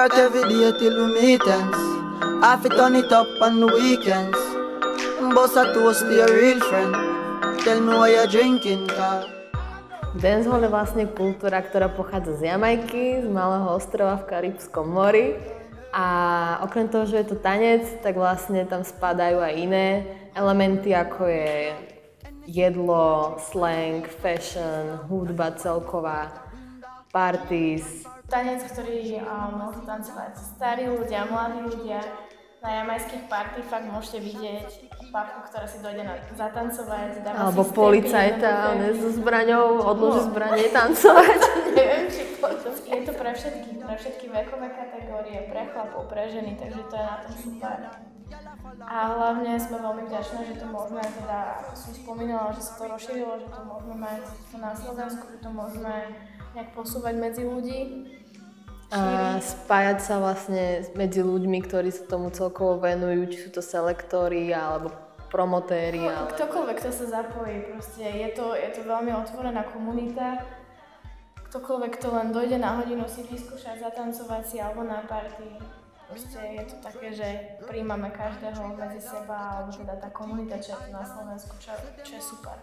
work every day till we meet ends. I fit turn it up on the weekends. Boss a toast to your real friend. Tell me what you're drinking, car. Dancehall je vlastne kultúra, ktorá pochádza z Jamajky, z malého ostrova v Karibskom mori. A okrem toho, že je to tanec, tak vlastne tam spadajú aj iné elementy, ako je jedlo, slang, fashion, hudba celková, parties. Tanec, ktorý môžu tancovať starí ľudia, mladí ľudia. Na jamajských party fakt môžete vidieť babku, ktorá si dojde zatancovať. Alebo policajta so zbraňou, odloží zbranie tancovať. Neviem, či potom. Je to pre všetky vekové kategórie, pre chlapov, pre ženy, takže to je na tom super. A hlavne sme veľmi vďačné, že to môžeme, teda ako som spomínala, že sa to rozšírilo, že to môžeme mať na Slovensku, že to môžeme nejak posúvať medzi ľudí. A spájať sa vlastne medzi ľuďmi, ktorí sa tomu celkovo venujú, či sú to selektori alebo promotéri. Ale... Ktokoľvek, kto sa zapojí, proste je to veľmi otvorená komunita. Ktokoľvek, kto len dojde na hodinu si vyskúšať, zatancovať si alebo na party. Proste je to také, že príjmame každého medzi seba, alebo teda tá komunita, čo je tu na Slovensku, čo je super.